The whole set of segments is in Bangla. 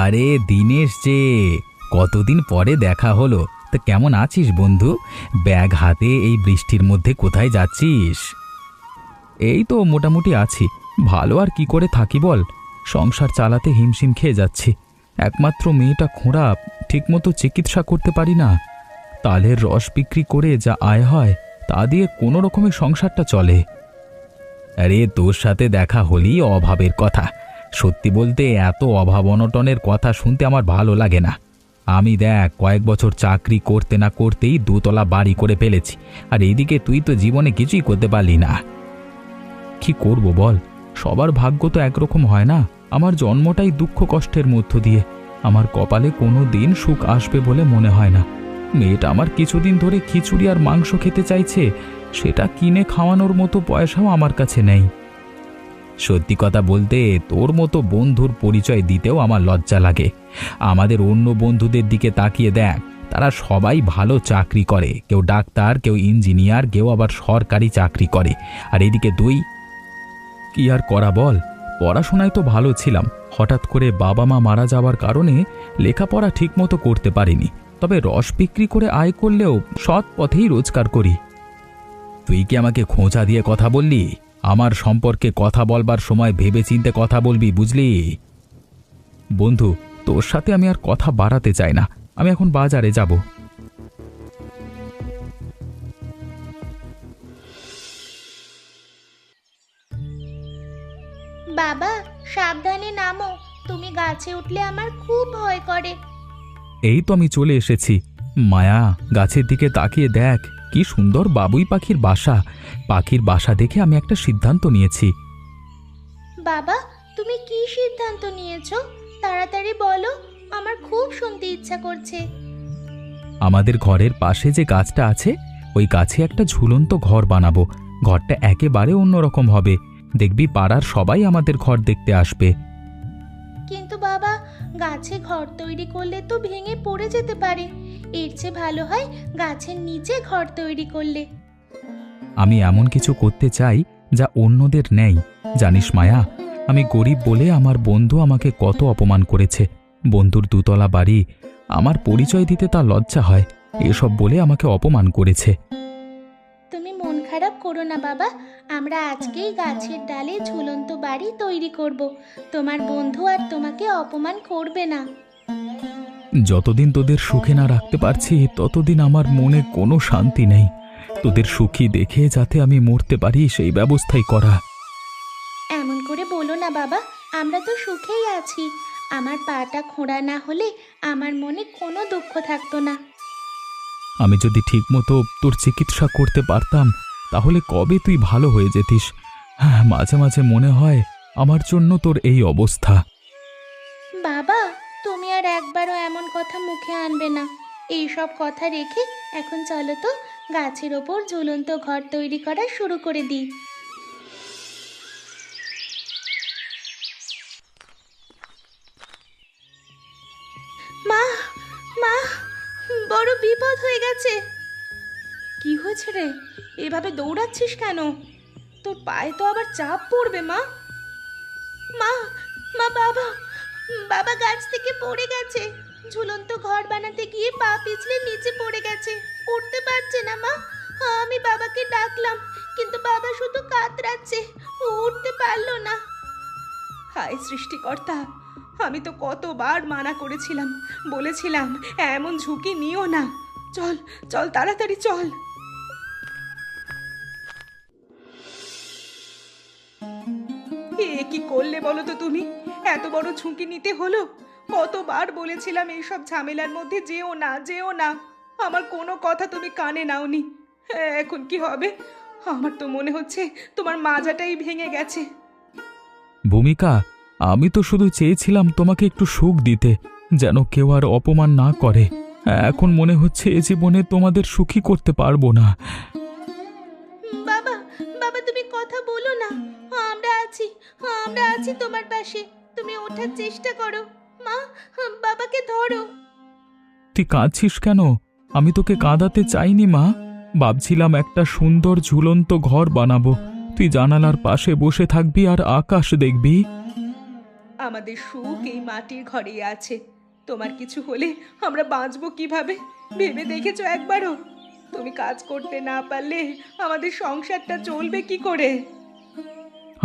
আরে দীনেশ যে, কতদিন পরে দেখা হলো। তা কেমন আছিস বন্ধু? ব্যাগ হাতে এই বৃষ্টির মধ্যে কোথায় যাচ্ছিস? এই তো মোটামুটি আছি। ভালো আর কি করে থাকি বল, সংসার চালাতে হিমশিম খেয়ে যাচ্ছি। একমাত্র মেয়েটা খোঁড়া, ঠিকমতো চিকিৎসা করতে পারি না। তালের রস বিক্রি করে যা আয় হয় তা দিয়ে কোনো রকমের সংসারটা চলে। আরে তোর সাথে দেখা হলেই অভাবের কথা। সত্যি বলতে এত অভাব অনটনের কথা শুনতে আমার ভালো লাগে না। আমি দেখ কয়েক বছর চাকরি করতে না করতেই দুতলা বাড়ি করে ফেলেছি, আর এদিকে তুই তো জীবনে কিছুই করতে পারলি না। কি করব বল, সবার ভাগ্য তো একরকম হয় না। আমার জন্মটাই দুঃখ কষ্টের মধ্য দিয়ে। আমার কপালে কোনো দিন সুখ আসবে বলে মনে হয় না। মেয়েটা আমার কিছুদিন ধরে খিচুড়ি আর মাংস খেতে চাইছে, সেটা কিনে খাওয়ানোর মতো পয়সাও আমার কাছে নেই। সত্যি কথা বলতে তোর মতো বন্ধুর পরিচয় দিতেও আমার লজ্জা লাগে। আমাদের অন্য বন্ধুদের দিকে তাকিয়ে দেখ, তারা সবাই ভালো চাকরি করে, কেউ ডাক্তার, কেউ ইঞ্জিনিয়ার, কেউ আবার সরকারি চাকরি করে। আর এদিকে তুই, কি আর করা বল, পড়াশোনায় তো ভালো ছিলাম। হঠাৎ করে বাবা মা মারা যাওয়ার কারণে লেখাপড়া ঠিকমতো করতে পারিনি। তবে রস বিক্রি করে আয় করলেও সৎ পথেই রোজগার করি। তুই কি আমাকে খোঁচা দিয়ে কথা বললি? আমার সম্পর্কে কথা বলবার সময় ভেবেচিন্তে কথা বলবি, বুঝলি? বন্ধু, তোর সাথে আমি আর কথা বাড়াতে চাই না। আমি এখন বাজারে যাব। বাবা, সাবধানে নামো। তুমি গাছে উঠলে আমার খুব ভয় করে। এই তো আমি চলে এসেছি। মায়া, গাছের দিকে তাকিয়ে দেখ, কি সুন্দর বাবুই পাখির বাসা। পাখির বাসা দেখে আমি একটা সিদ্ধান্ত নিয়েছি। বাবা, তুমি কি সিদ্ধান্ত নিয়েছো? তাড়াতাড়ি বলো, আমার খুব শুনতে ইচ্ছা করছে। আমাদের ঘরের পাশে যে গাছটা আছে, ওই গাছে একটা ঝুলন্ত ঘর বানাবো। ঘরটা একেবারে অন্যরকম হবে। দেখবি পাড়ার সবাই আমাদের ঘর দেখতে আসবে। কিন্তু বাবা, গাছে ঘর তৈরি করলে তো ভেঙে পড়ে যেতে পারে। এর চেয়ে ভালো হয় গাছের নিচে ঘর তৈরি করলে। আমি এমন কিছু করতে চাই যা অন্যদের নেই। জানিস মায়া, আমি গরিব বলে আমার বন্ধু আমাকে কত অপমান করেছে। বন্ধুর দুতলা বাড়ি, আমার পরিচয় দিতে তার লজ্জা হয়, এসব বলে আমাকে অপমান করেছে। তুমি মন খারাপ করো না বাবা, আমরা আজকেই গাছের ডালে ঝুলন্ত বাড়ি তৈরি করব। তোমার বন্ধু আর তোমাকে অপমান করবে না। যতদিন তোদের সুখে না রাখতে পারছি, ততদিন আমার মনে কোনো শান্তি নেই। তোদের সুখী দেখে যাতে আমি মরতে পারি, সেই ব্যবস্থাই করা। এমন করে বলো না বাবা, আমরা তো সুখেই আছি। আমার পাটা খোঁড়া না হলে আমার মনে কোনো দুঃখ থাকতো না। আমি যদি ঠিকমতো তোর চিকিৎসা করতে পারতাম, তাহলে কবে তুই ভালো হয়ে যেতিস। হ্যাঁ, মাঝে মাঝে মনে হয় আমার জন্য তোর এই অবস্থা। বাবা, তুমি আর একবারও এমন কথা মুখে আনবে না। এই সব কথা রেখে এখন চলো তো গাছের ওপর ঝুলন্ত ঘর তৈরি করা শুরু করে দিই। মা, মা, বড় বিপদ হয়ে গেছে। কি হয়েছে রে? এভাবে দৌড়াচ্ছিস কেন? তোর পায়ে তো আবার চাপ পড়বে। মা, মা, মা, বাবা, বাবা গাছ থেকে পড়ে গেছে। ঝুলন্ত ঘর বানাতে গিয়ে পা পিছলে নিচে পড়ে গেছে, উঠতে পারছে না। মা, আমি বাবাকে ডাকলাম, কিন্তু বাবা শুধু কাতরাচ্ছে, উঠতে পারলো না। হায় সৃষ্টিকর্তা, আমি তো কতবার মানা করেছিলাম, বলেছিলাম এমন ঝুঁকি নিও না। চল চল, তাড়াতাড়ি চল। এ কি করলে বলো তো তুমি? এত বড় ঝুঁকি নিতে হলো? কতবার বলেছিলাম এইসব ঝামেলার মধ্যে যেও না, যেও না। আমার কোনো কথা তুমি কানে নাওনি। এখন কি হবে? আমার তো মনে হচ্ছে তোমার মাজাটাই ভেঙে গেছে। ভূমিকা, আমি তো শুধু চেয়েছিলাম তোমাকে একটু সুখ দিতে, যেন কেউ আর অপমান না করে। এখন মনে হচ্ছে এ জীবনে তোমাদের সুখী করতে পারবো না। বাবা, বাবা তুমি কথা বলো না। আমরা আছি, আমরা আছি তোমার পাশে। তুমি ওঠার চেষ্টা করো। মা, বাবাকে ধরো। তুই কাঁদছিস কেন? আমি তোকে কাঁদাতে চাইনি মা। ভাবছিলাম একটা সুন্দর ঝুলন্ত ঘর বানাবো। তুই জানালার পাশে বসে থাকবি আর আকাশ দেখবি। আমাদের সুখ এই মাটির ঘরেই আছে। তোমার কিছু হলে আমরা বাঁচবো কিভাবে ভেবে দেখেছো একবারও? তুমি কাজ করতে না পারলে আমাদের সংসারটা চলবে কি করে?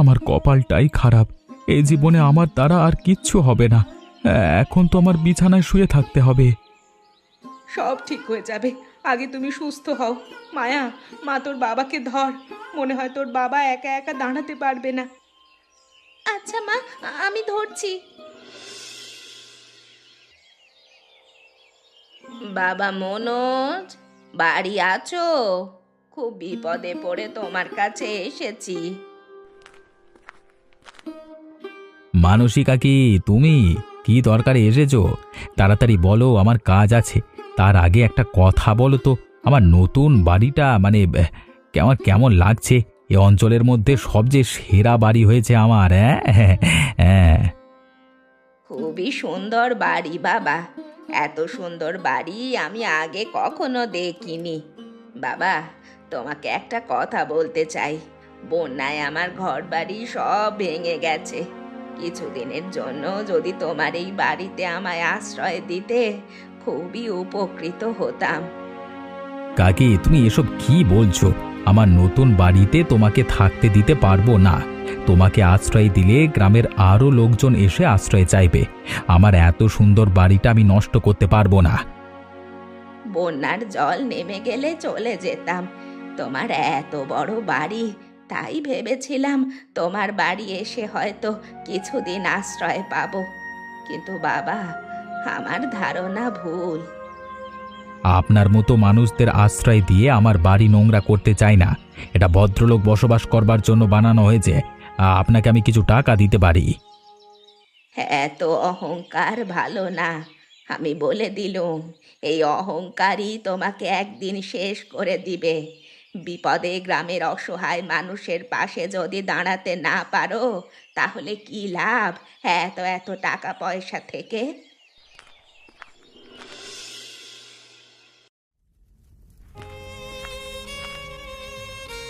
আমার কপালটাই খারাপ। এই জীবনে আমার দ্বারা আর কিচ্ছু হবে না। এখন তো আমার বিছানায় শুয়ে থাকতে হবে। সব ঠিক হয়ে যাবে, আগে তুমি সুস্থ হও। মায়া, মা তোর বাবাকে ধর, মনে হয় তোর বাবা একা একা দাঁড়াতে পারবে না। আচ্ছা মা, আমি ধরছি। বাবা মনোজ, বাড়ি আছো? খুব বিপদে পড়ে তোমার কাছে এসেছি। মানসী কাকি, তুমি কি দরকারে এসেছো? তাড়াতাড়ি বলো, আমার কাজ আছে। তার আগে একটা কথা বলো তো, আমার নতুন বাড়িটা মানে কেমন কেমন লাগছে? এ অঞ্চলের মধ্যে সবচেয়ে সেরা বাড়ি হয়েছে আমার। হ্যাঁ হ্যাঁ। খুবই সুন্দর বাড়ি বাবা, এত সুন্দর বাড়ি আমি আগে কখনো দেখিনি। বাবা, তোমাকে একটা কথা বলতে চাই। বন্যায় আমার ঘর বাড়ি সব ভেঙে গেছে। কিছুদিনের জন্য যদি তোমার এই বাড়িতে আমায় আশ্রয় দিতে, খুবই উপকৃত হতাম। কাকি, তুমি এসব কি বলছো? আমার নতুন বাড়িতে তোমাকে থাকতে দিতে পারবো না। তোমাকে আশ্রয় দিলে গ্রামের আরও লোকজন এসে আশ্রয় চাইবে। আমার এত সুন্দর বাড়িটা আমি নষ্ট করতে পারবো না। বন্যার জল নেমে গেলে চলে যেতাম। তোমার এত বড় বাড়ি, তাই ভেবেছিলাম তোমার বাড়ি এসে হয়তো কিছুদিন আশ্রয় পাবো। কিন্তু বাবা, আমার ধারণা ভুল। আপনার মতো মানুষদের আশ্রয় দিয়ে আমার বাড়ি নোংরা করতে চাই না। এটা ভদ্রলোক বসবাস করবার জন্য বানানো হয়েছে। আপনাকে আমি কিছু টাকা দিতে পারি। এত অহংকার ভালো না, আমি বলে দিলুম। এই অহংকারই তোমাকে একদিন শেষ করে দিবে। বিপদে গ্রামের অসহায় মানুষের পাশে যদি দাঁড়াতে না পারো, তাহলে কি লাভ এত এত টাকা পয়সা থেকে?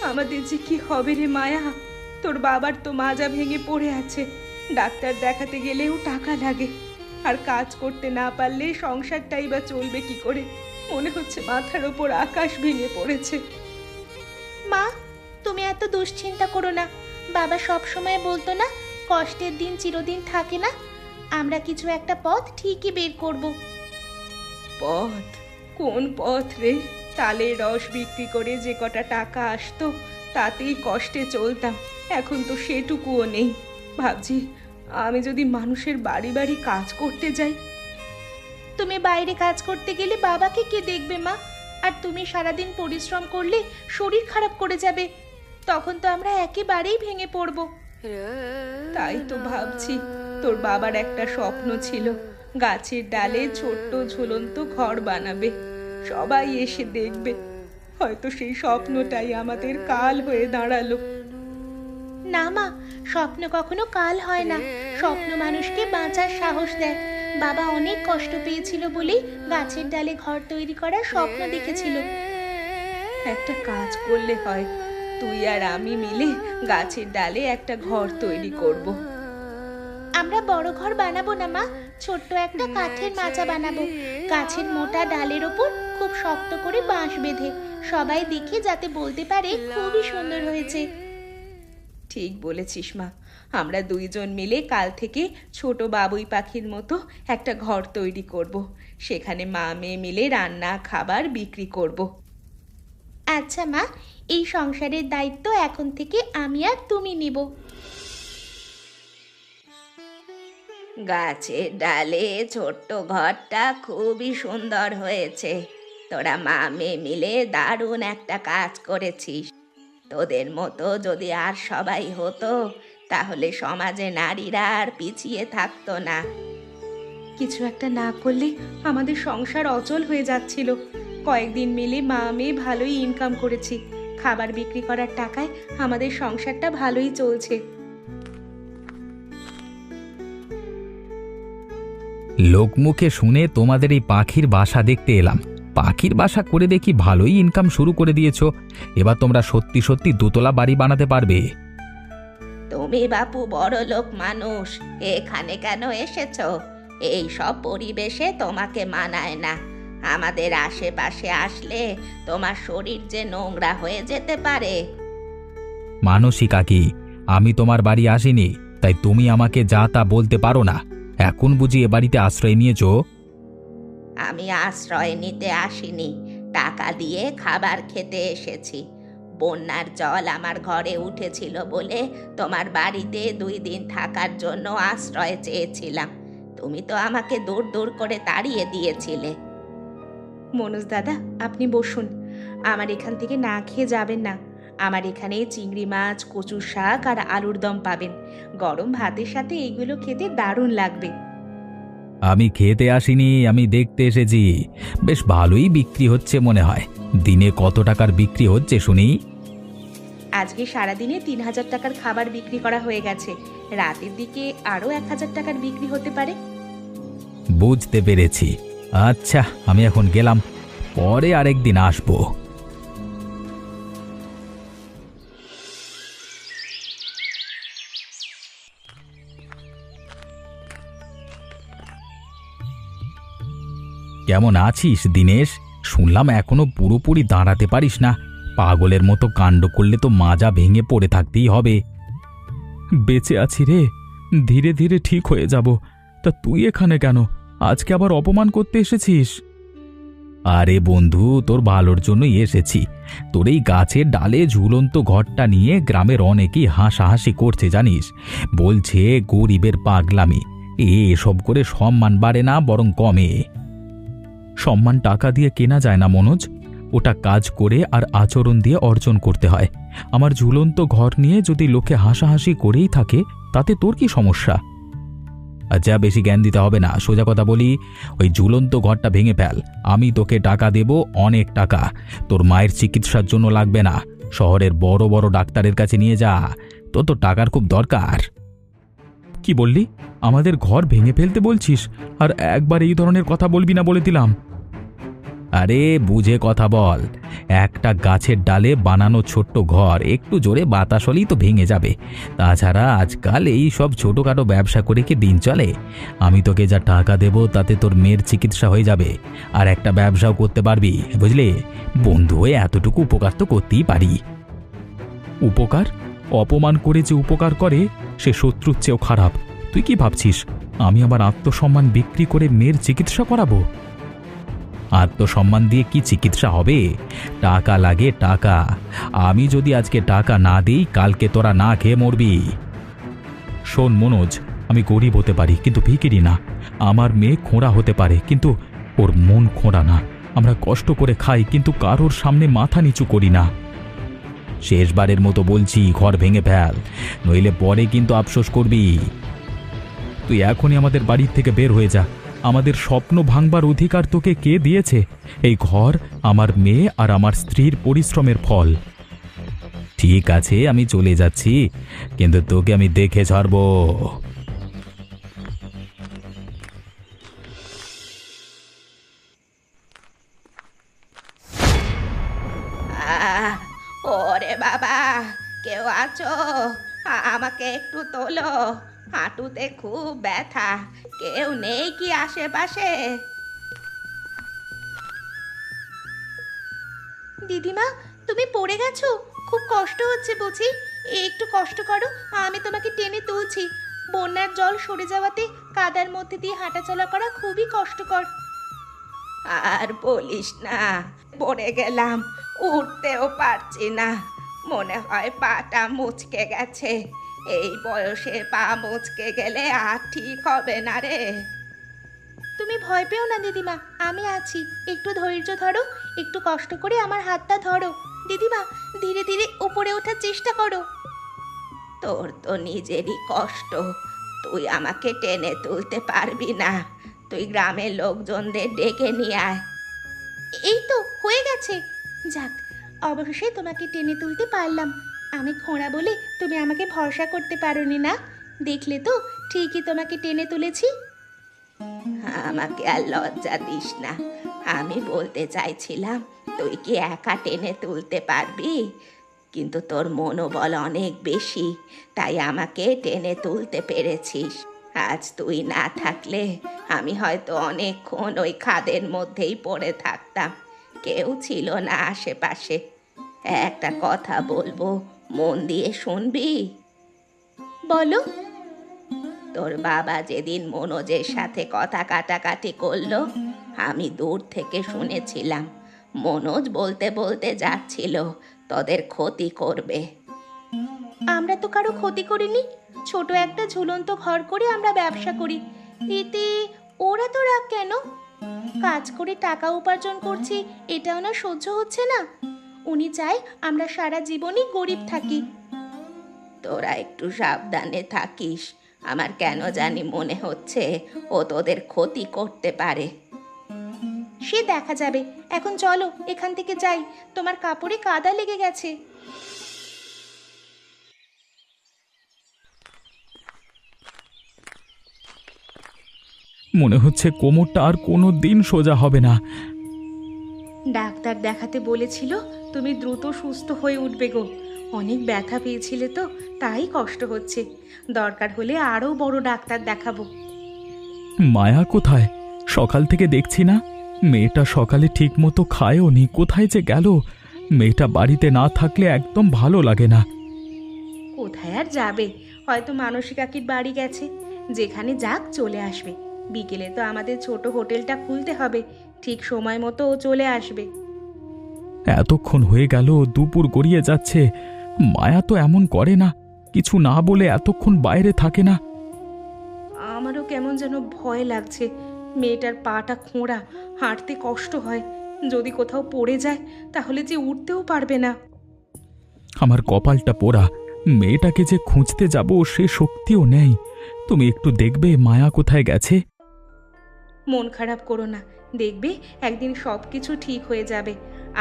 আমাদের যে কি হবে রে মায়া? তোর বাবার তো মাজা ভেঙে পড়ে আছে, ডাক্তার দেখাতে গেলেও টাকা লাগে। আর কাজ করতে না পারলে সংসারটাই বা চলবে কি করে? মনে হচ্ছে মাথার ওপর আকাশ ভেঙে পড়েছে। মা, তুমি এত দুশ্চিন্তা করো না। বাবা সব সময় বলতো না, কষ্টের দিন চিরদিন থাকে না। আমরা কিছু একটা পথ ঠিকই বের করব। পথ? কোন পথ রে? তালের রস বিক্রি করে যে কটা টাকা আসতো, তাতেই কষ্টে চলতাম। এখন তো সেটুকুও নেই। ভাবছি, আমি যদি মানুষের বাড়ি বাড়ি কাজ করতে যাই। তুমি বাইরে কাজ করতে গেলে বাবাকে কে দেখবে মা? আর তুমি সারাদিন পরিশ্রম করলে শরীর খারাপ করে যাবে। তখন তো আমরা একেবারেই ভেঙে পড়ব। তাই তো ভাবছি, তোর বাবার একটা স্বপ্ন ছিল, গাছের ডালে ছোট্ট ঝুলন্ত ঘর বানাবে, সবাই এসে দেখবে। হয়তো সেই স্বপ্নটাই আমাদের কাল হয়ে দাঁড়ালো। না মা, স্বপ্ন কখনো কাল হয় না। স্বপ্ন মানুষকে বাঁচার সাহস দেয়। বাবা অনেক কষ্ট পেয়েছিল বলেই গাছের ডালে ঘর তৈরি করার স্বপ্ন দেখেছিল। একটা কাজ করলে হয়, তুই আর আমি মিলে গাছের ডালে একটা ঘর তৈরি করব। আমরা বড় ঘর বানাবো না মা, ছোট্ট একটা কাঠের মাচা বানাবো। গাছের মোটা ডালের ওপর খুব শক্ত করে বাঁশ বেঁধে, সবাই দেখে যাতে বলতে পারে খুবই সুন্দর হয়েছে। ঠিক বলেছিস মা, আমরা দুইজন মিলে কাল থেকে ছোট বাবুই পাখির মতো একটা ঘর তৈরি করব। সেখানে মা মেয়ে মিলে রান্না খাবার বিক্রি করব। আচ্ছা মা, এই সংসারের দায়িত্ব এখন থেকে আমি আর তুমি নিব। গাছের ডালে ছোট্ট ঘরটা খুবই সুন্দর হয়েছে। তোরা মা মেয়ে মিলে দারুণ একটা কাজ করেছিস। তোদের মতো যদি আর সবাই হতো, তাহলে সমাজে নারীরা আর পিছিয়ে থাকতো না। কিছু একটা না করলে আমাদের সংসার অচল হয়ে যাচ্ছিল। কয়েকদিন মিলে মা মেয়ে ভালোই ইনকাম করেছি। খাবার বিক্রি করার টাকায় আমাদের সংসারটা ভালোই চলছে। লোকমুখে শুনে তোমাদের এই পাখির বাসা দেখতে এলাম। পাখির বাসা করে দেখি ভালোই ইনকাম শুরু করে দিয়েছো। এবার তোমরা সত্যি সত্যি দোতলা বাড়ি বানাতে পারবে। তুমি বাপু বড়লোক মানুষ, এখানে কেন এসেছো? এই সব পরিবেশে তোমাকে মানায় না। আমাদের আশেপাশে আসলে তোমার শরীর যে নোংরা হয়ে যেতে পারে। মানসী কাকি, আমি তোমার বাড়ি আসিনি, তাই তুমি আমাকে যা তা বলতে পারো না। এখন বুঝি এ বাড়িতে আশ্রয় নিয়েছো? আমি আশ্রয় নিতে আসিনি, টাকা দিয়ে খাবার খেতে এসেছি। বন্যার জল আমার ঘরে উঠেছিল বলে তোমার বাড়িতে 2 দিন থাকার জন্য আশ্রয় চেয়েছিলাম। তুমি তো আমাকে দূর দূর করে তাড়িয়ে দিয়েছিলে। মনোজ দাদা, আপনি বসুন। আমার এখান থেকে না খেয়ে যাবেন না। আমার এখানে চিংড়ি মাছ, কচুর শাক আর আলুর দম পাবেন। গরম ভাতের সাথে এইগুলো খেতে দারুণ লাগবে। আমি খেতে আসিনি, আমি দেখতে এসেছি। বেশ ভালোই বিক্রি হচ্ছে মনে হয়। দিনে কত টাকার বিক্রি হচ্ছে শুনি? আজকে সারাদিনে 3,000 টাকার খাবার বিক্রি করা হয়ে গেছে। রাতের দিকে আরও 1,000 টাকার বিক্রি হতে পারে। বুঝতে পেরেছি। আচ্ছা, আমি এখন গেলাম, পরে আরেকদিন আসবো। কেমন আছিস দিনেশ? শুনলাম এখনো পুরোপুরি দাঁড়াতে পারিস না। পাগলের মতো কাণ্ড করলে তো মাজা ভেঙে পড়ে থাকতেই হবে। বেঁচে আছি রে, ধীরে ধীরে ঠিক হয়ে যাব। তা তুই এখানে কেন? আজকে আবার অপমান করতে এসেছিস? আরে বন্ধু, তোর ভালোর জন্যই এসেছি। তোর এই গাছের ডালে ঝুলন্ত ঘরটা নিয়ে গ্রামের অনেকেই হাসাহাসি করছে জানিস। বলছে গরিবের পাগলামি। এসব করে সম্মান বাড়ে না, বরং কমে। সম্মান টাকা দিয়ে কেনা যায় না মনোজ, ওটা কাজ করে আর আচরণ দিয়ে অর্জন করতে হয়। আমার ঝুলন্ত ঘর নিয়ে যদি লোকে হাসাহাসি করেই থাকে, তাতে তোর কি সমস্যা? আচ্ছা, বেশি জ্ঞান দিতে হবে না, সোজা কথা বলি, ওই ঝুলন্ত ঘরটা ভেঙে ফেল। আমি তোকে টাকা দেব, অনেক টাকা। তোর মায়ের চিকিৎসার জন্য লাগবে না, শহরের বড় বড় ডাক্তারের কাছে নিয়ে যা। তোর তো টাকার খুব দরকার। কি বললি? আমাদের ঘর ভেঙে ফেলতে বলছিস? আর একবার এই ধরনের কথা বলবি না বলে দিলাম। আরে বুঝে কথা বল। একটা গাছের ডালে বানানো ছোট্ট ঘর একটু জোরে বাতাস হলেই তো ভেঙে যাবে। তাছাড়া আজকাল এই সব ছোটোখাটো ব্যবসা করে কি দিন চলে? আমি তোকে যা টাকা দেব তাতে তোর মেয়ের চিকিৎসা হয়ে যাবে, আর একটা ব্যবসাও করতে পারবি, বুঝলি? বন্ধু হয়ে এতটুকু উপকার তো করতেই পারি। উপকার? অপমান করে যে উপকার করে সে শত্রুর চেয়েও খারাপ। তুই কি ভাবছিস আমি আমার আত্মসম্মান বিক্রি করে মেয়ের চিকিৎসা করাবো? আত্মসম্মান দিয়ে কি চিকিৎসা হবে? টাকা লাগে, টাকা। আমি যদি আজকে টাকা না দিই, কালকে তোরা না খেয়ে মরবি। শোন মনোজ, আমি গরিব হতে পারি কিন্তু ভিখিরি না। আমার মেয়ে খোঁড়া হতে পারে কিন্তু ওর মন খোঁড়া না। আমরা কষ্ট করে খাই কিন্তু কারোর সামনে মাথা নিচু করি না। শেষবারের মতো বলছি, ঘর ভেঙে ফেল, নইলে পরে কিন্তু আফসোস করবি। তুই এখনই আমাদের বাড়ির থেকে বের হয়ে যা। আমাদের স্বপ্ন ভাঙবার অধিকার তোকে কে দিয়েছে? এই ঘর আমার মেয়ে আর আমার স্ত্রীর পরিশ্রমের ফল। ঠিক আছে, আমি চলে যাচ্ছি, কিন্তু তোকে আমি দেখে ছাড়বো। আহ! ওরে বাবা, কেউ আছো? আমাকে একটু তোলো। হাঁটুতে খুব ব্যথা। কেউ নেই কি আশেপাশে? দিদিমা, তুমি পড়ে গেছো? খুব কষ্ট হচ্ছে বুঝি? একটু কষ্ট করো, আমি তোমাকে টেনে তুলছি। বন্যার জল সরে যাওয়াতে কাদার মধ্যে দিয়ে হাঁটাচলা করা খুবই কষ্টকর। আর বলিস না, পড়ে গেলাম, উঠতেও পারছি না। মনে হয় পাটা মুচকে গেছে। এই বয়সে পা মুচকে গেলে আর ঠিক হবে না রে। তুমি ভয় পেও না দিদিমা, আমি আছি। একটু ধৈর্য ধরো, একটু কষ্ট করে আমার হাতটা ধরো। দিদিমা, ধীরে ধীরে উপরে ওঠার চেষ্টা করো। তোর তো নিজেরই কষ্ট, তুই আমাকে টেনে তুলতে পারবি না। তুই গ্রামের লোকজনদের ডেকে নিয়ে আয়। এই তো হয়ে গেছে। যাক, অবশেষে তোমাকে টেনে তুলতে পারলাম। আমি খোঁড়া বলে তুমি আমাকে ভরসা করতে পারোনি না? দেখলে তো, ঠিকই তোমাকে টেনে তুলেছি। আমাকে আর লজ্জা দিস না। আমি বলতে চাইছিলাম, তুই কি একা টেনে তুলতে পারবি? কিন্তু তোর মনোবল অনেক বেশি, তাই আমাকে টেনে তুলতে পেরেছিস। আজ তুই না থাকলে আমি হয়তো অনেকক্ষণ ওই খাদের মধ্যেই পড়ে থাকতাম, কেউ ছিল না আশেপাশে। একটা কথা বলবো, মন দিয়ে শুনবি? বলো। তোর বাবা যেদিন মনোজের সাথে কথা কাটাকাটি করলো, আমি দূর থেকে শুনেছিলাম। মনোজ বলতে বলতে যাচ্ছিল তোদের ক্ষতি করবে। আমরা তো কারো ক্ষতি করিনি, ছোট একটা ঝুলন্ত ঘর করে আমরা ব্যবসা করি, এতে ওরা তো রাগ কেন? কাজ করে টাকা উপার্জন করছি, এটা ওনার সহ্য হচ্ছে না। উনি চায় আমরা সারা জীবনই গরিব থাকি। তোরা একটু সাবধানে থাকিস, আমার কেন জানি মনে হচ্ছে ও তোদের ক্ষতি করতে পারে। সে দেখা যাবে, এখন চলো এখান থেকে যাই, তোমার কাপড়ে কাদা লেগে গেছে। মনে হচ্ছে কোমরটা আর কোনো দিন সোজা হবে না। ডাক্তার দেখাতে বলেছিল তুমি দ্রুত সুস্থ হয়ে উঠবে গো। অনেক ব্যথা পেয়েছিলে তো, তাই কষ্ট হচ্ছে। দরকার হলে আরও বড় ডাক্তার দেখাবো। মায়া কোথায়? সকাল থেকে দেখছি না। মেয়েটা সকালে ঠিক মতো খায়ও নি, কোথায় যে গেল? মেয়েটা বাড়িতে না থাকলে একদম ভালো লাগে না। কোথায় আর যাবে, হয়তো মানসী কাকির বাড়ি গেছে। যেখানে যাক চলে আসবে। বিকেলে তো আমাদের ছোট হোটেলটা খুলতে হবে, ঠিক সময় মতো ও চলে আসবে। এতক্ষণ হয়ে গেল, দুপুর গড়িয়ে যাচ্ছে। মায়া তো এমন করে না, কিছু না বলে এতক্ষণ বাইরে থাকে না। আমারও কেমন যেন ভয় লাগছে। মেয়েটার পাটা খোঁড়া, হাঁটতে কষ্ট হয়। যদি কোথাও পড়ে যায় তাহলে যে উঠতেও পারবে না। আমার কপালটা পোড়া, মেয়েটাকে যে খুঁজতে যাব সে শক্তিও নেই। তুমি একটু দেখবে মায়া কোথায় গেছে? মন খারাপ করো না, দেখবে একদিন সব কিছু ঠিক হয়ে যাবে।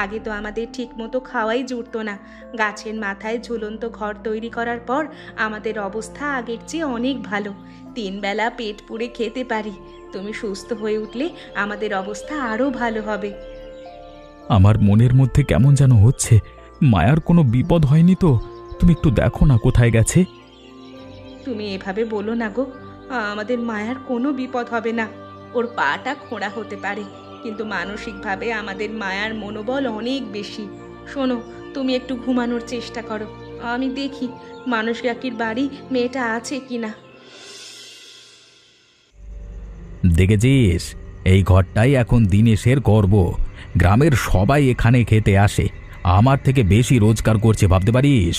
আগে তো আমাদের ঠিক মতো খাওয়াই জুটতো না। গাছের মাথায় ঝুলন্ত ঘর তৈরি করার পর আমাদের অবস্থা আগের চেয়ে অনেক ভালো। 3 বেলা পেট পুড়ে খেতে পারি। তুমি সুস্থ হয়ে উঠলে আমাদের অবস্থা আরও ভালো হবে। আমার মনের মধ্যে কেমন যেন হচ্ছে। মায়ার কোনো বিপদ হয়নি তো? তুমি একটু দেখো না কোথায় গেছে। তুমি এভাবে বলো না গো, আমাদের মায়ার কোনো বিপদ হবে না। ওর পাটা খোঁড়া হতে পারে, কিন্তু মানসিকভাবে আমাদের মায়ার মনোবল অনেক বেশি। শোনো, তুমি একটু ঘুমানোর চেষ্টা করো, আমি দেখি মানস কাকির বাড়ি মেয়েটা আছে কিনা। দেখেছিস, এই ঘরটাই এখন দিনেশের গর্ব। গ্রামের সবাই এখানে খেতে আসে, আমার থেকে বেশি রোজগার করছে, ভাবতে পারিস?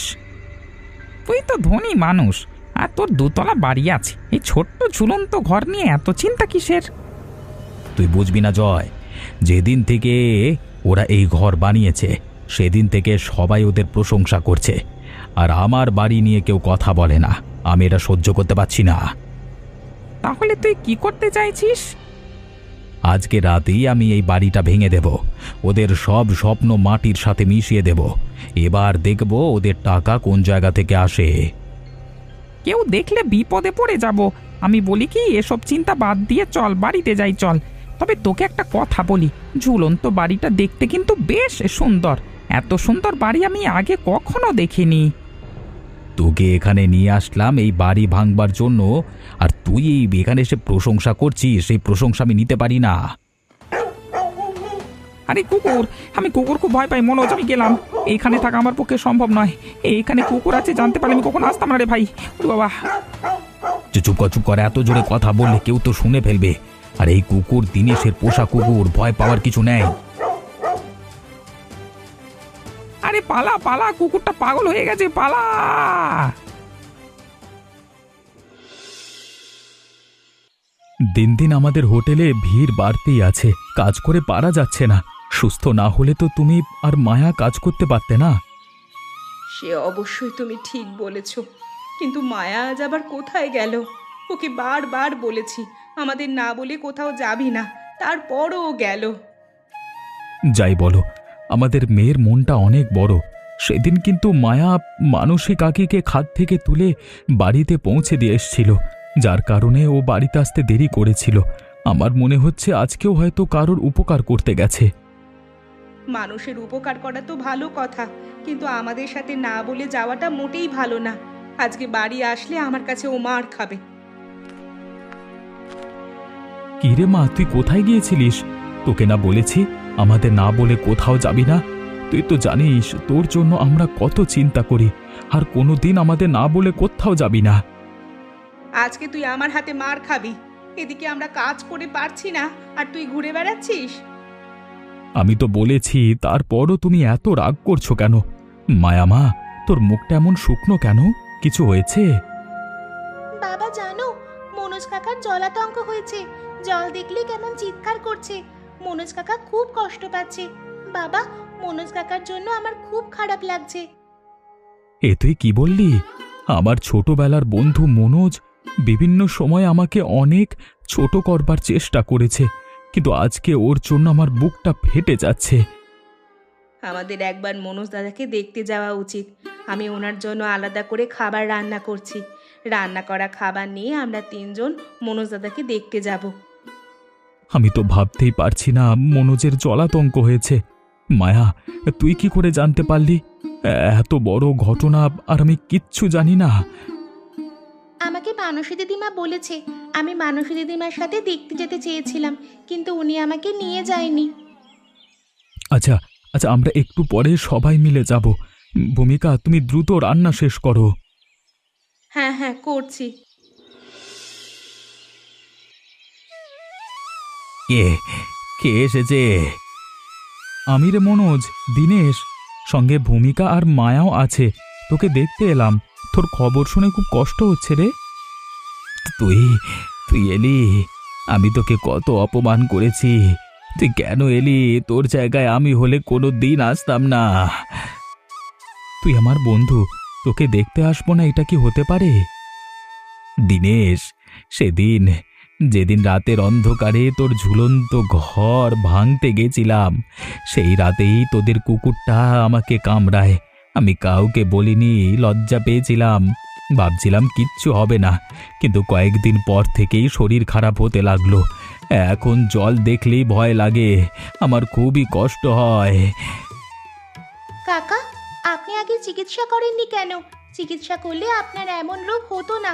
তুই তো ধনী মানুষ, আর তোর 2 তলা বাড়ি আছে, এই ছোট্ট ঝুলন্ত ঘর নিয়ে এত চিন্তা কিসের? তুই বুঝবি না জয়, যেদিন থেকে ওরা এই ঘর বানিয়েছে সেদিন থেকে সবাই ওদের প্রশংসা করছে, আর আমার বাড়ি নিয়ে কেউ কথা বলে না। আমি এটা সহ্য করতে পারছি না। তাহলে তুই কি করতে চাইছিস? আজকে রাতেই আমি এই বাড়িটা ভেঙে দেব, ওদের সব স্বপ্ন মাটির সাথে মিশিয়ে দেব। এবার দেখব ওদের টাকা কোন জায়গা থেকে আসে। কেউ দেখলে বিপদে পড়ে যাব। আমি বলি কি, এসব চিন্তা বাদ দিয়ে চল, বাড়িতে যাই চল। তবে তোকে একটা কথা বলি, ঝুলন্ত বাড়িটা দেখতে কিন্তু বেশ সুন্দর। এত সুন্দর বাড়ি আমি আগে কখনো দেখিনি। তোকে এখানে নিয়ে আসলাম এই বাড়ি ভাঙবার জন্য, আর তুই এখানে এসে প্রশংসা করছিস। সেই প্রশংসা আমি নিতে পারি না। আরে কুকুর, আমি কুকুর খুব ভয় পাই মনোজ, আমি গেলাম। এইখানে থাকা আমার পক্ষে সম্ভব নয়। এইখানে কুকুর আছে জানতে পারলে আমি কখন আসতাম না রে ভাই। ওরে বাবা! চুপ কর, চুপ কর, এত জোরে কথা বললে কেউ তো শুনে ফেলবে। আর এই কুকুর দিনেশের পোষা কুকুর, ভয় পাওয়ার কিছু নেই। আরে পালা পালা, কুকুরটা পাগল হয়ে গেছে, পালা! দিন দিন আমাদের হোটেলে ভিড় বাড়তেই আছে, কাজ করে পারা যাচ্ছে না। সুস্থ না হলে তো তুমি আর মায়া কাজ করতে পারতে না। সে অবশ্যই তুমি ঠিক বলেছ, কিন্তু মায়া আজ আবার কোথায় গেল? ওকে বারবার বলেছি আমাদের না বলে কোথাও যাবি না, তারপরও ও গেল। যাই বলো, আমাদের মেয়ের মনটা অনেক বড়। সেদিন কিন্তু মায়া মানসী কাকিকে খাদ থেকে তুলে বাড়িতে পৌঁছে দিয়ে এসেছিল, যার কারণে ও বাড়িতে আসতে দেরি করেছিল। আমার মনে হচ্ছে আজকেও হয়তো কারোর উপকার করতে গেছে। মানুষের উপকার করা তো ভালো কথা, কিন্তু আমাদের সাথে না বলে যাওয়াটা মোটেই ভালো না। আজকে বাড়ি আসলে আমার কাছে ও মার খাবে। কি রে মা, তুই কোথায় গিয়েছিলিস? তোকে না বলেছি আমাদের না বলে কোথাও যাবি না? তুই তো জানিস তোর জন্য আমরা কত চিন্তা করি, আর কোনোদিন আমাদের না বলে কোথাও যাবি না। আজকে তুই আমার হাতে মার খাবি। এদিকে আমরা কাজ করে পারছি না, আর তুই ঘুরে বেড়াচ্ছিস। আমি তো বলেছি, তারপরও তুমি এত রাগ করছো কেন? মায়া মা, তোর মুখটা এমন শুকনো কেন? কিছু হয়েছে? বাবা জানো, মনোজ কাকার জলাতঙ্ক হয়েছে। জল দেখলে কেমন চিৎকার করছে। মনোজ কাকা খুব কষ্ট পাচ্ছে। বাবা, মনোজ কাকার জন্য আমার খুব খারাপ লাগছে। এ তুই কি বললি? আমার ছোটবেলার বন্ধু মনোজ বিভিন্ন সময় আমাকে অনেক ছোট করবার চেষ্টা করেছে, কিন্তু আজকে ওর জন্য আমার বুকটা ফেটে যাচ্ছে। আমাদের একবার মনোজ দাদাকে দেখতে যাওয়া উচিত। আমি ওনার জন্য আলাদা করে খাবার রান্না করছি। রান্না করা খাবার নিয়ে আমরা 3 জন মনোজ দাদাকে দেখতে যাব। আমি তো ভাবতেই পারছি না মনোজের জলাতঙ্ক হয়েছে। মায়া, তুই কি করে জানতে পারলি? এত বড় ঘটনা আর আমি কিচ্ছু জানি না। আমাকে মানসী দিদিমা বলেছে। আমি মানসী দিদিমার সাথে দেখতে যেতে চেয়েছিলাম, কিন্তু উনি আমাকে নিয়ে যায়নি। আচ্ছা আচ্ছা, আমরা একটু পরে সবাই মিলে যাব। ভূমিকা, তুমি দ্রুত রান্না শেষ করো। হ্যাঁ হ্যাঁ, করছি। কে কে এসেছে? আমি রে মনোজ, দীনেশ, সঙ্গে ভূমিকা আর মায়াও আছে। তোকে দেখতে এলাম। তোর খবর শুনে খুব কষ্ট হচ্ছে রে। তুই তুই এলি? আমি তোকে কত অপমান করেছি। তুই কেন এলি? তোর জায়গায় আমি হলে কোনো দিন আসতাম না। তুই আমার বন্ধু, তোকে দেখতে আসবো না এটা কি হতে পারে? দীনেশ, সেদিন যেদিন রাতের অন্ধকারে তোর ঝুলন্ত ঘর ভাঙতে গেছিলাম, সেই রাতেই তোদের কুকুরটা আমাকে কামড়ায়। আমি কাউকে বলিনি, লজ্জা পেয়েছিলাম, ভাবছিলাম কিচ্ছু হবে না, কিন্তু কয়েকদিন পর থেকেই শরীর খারাপ হতে লাগলো। এখন জল দেখলেই ভয় লাগে, আমার খুবই কষ্ট হয়। কাকা, আপনি আগে চিকিৎসা করেননি কেন? চিকিৎসা করলে আপনার এমন রোগ হতো না।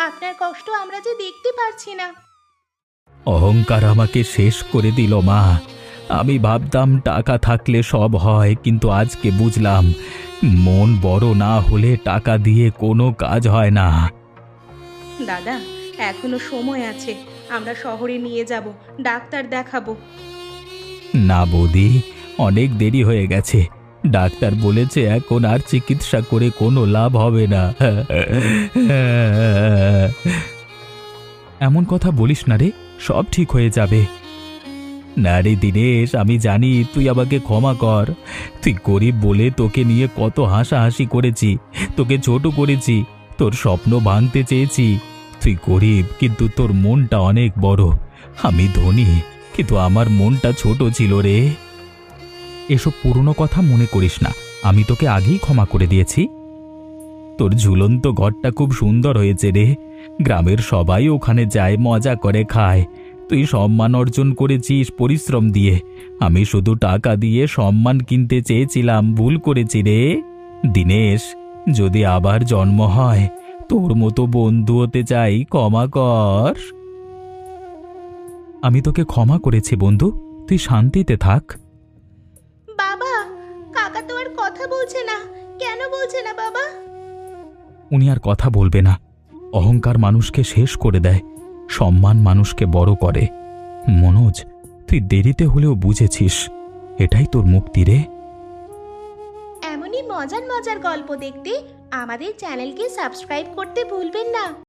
আপনার কষ্ট আমরা যে দেখতে পারছি না। অহংকার আমাকে শেষ করে দিল মা। আমি ভাবতাম টাকা থাকলে সব হয়, কিন্তু আজকে বুঝলাম মন বড় না হলে টাকা দিয়ে কোনো কাজ হয় না। দাদা, এখনো সময় আছে। আমরা শহরে নিয়ে যাব, ডাক্তার দেখাবো। না বৌদি, অনেক দেরি হয়ে গেছে। ডাক্তার বলেছে এখন আর চিকিৎসা করে কোনো লাভ হবে না। এমন কথা বলিস না রে, সব ঠিক হয়ে যাবে। না রে দীনেশ, আমি জানি, তুই আমাকে ক্ষমা কর। তুই গরিব বলে তোকে নিয়ে কত হাসাহাসি করেছি, তোকে ছোট করেছি, তোর স্বপ্ন ভাঙতে চেয়েছি। তুই গরিব, কিন্তু তোর মনটা অনেক বড়। আমি ধনী, কিন্তু আমার মনটা ছোট ছিল রে। এসব পুরনো কথা মনে করিস না, আমি তোকে আগেই ক্ষমা করে দিয়েছি। তোর ঝুলন্ত ঘরটা খুব সুন্দর হয়েছে রে। গ্রামের সবাই ওখানে যায়, মজা করে খায়। তুই সম্মান অর্জন করেছিস পরিশ্রম দিয়ে। আমি শুধু টাকা দিয়ে সম্মান কিনতে চেয়েছিলাম, ভুল করেছি রে। দীনেশ, যদি আবার জন্ম হয়, তোর মতো বন্ধু হতে চাই, ক্ষমা কর। আমি তোকে ক্ষমা করেছি বন্ধু, তুই শান্তিতে থাক। বাবা, কাকা তো আর কথা বলছে না। কেন বলছে না বাবা? উনি আর কথা বলবে না। অহংকার মানুষকে শেষ করে দেয়, সম্মান মানুষকে বড় করে। মনোজ, তুই দেরিতে হলেও বুঝেছিস, এটাই তোর মুক্তি রে। এমনই মজার মজার গল্প দেখতে আমাদের চ্যানেলকে সাবস্ক্রাইব করতে ভুলবেন না।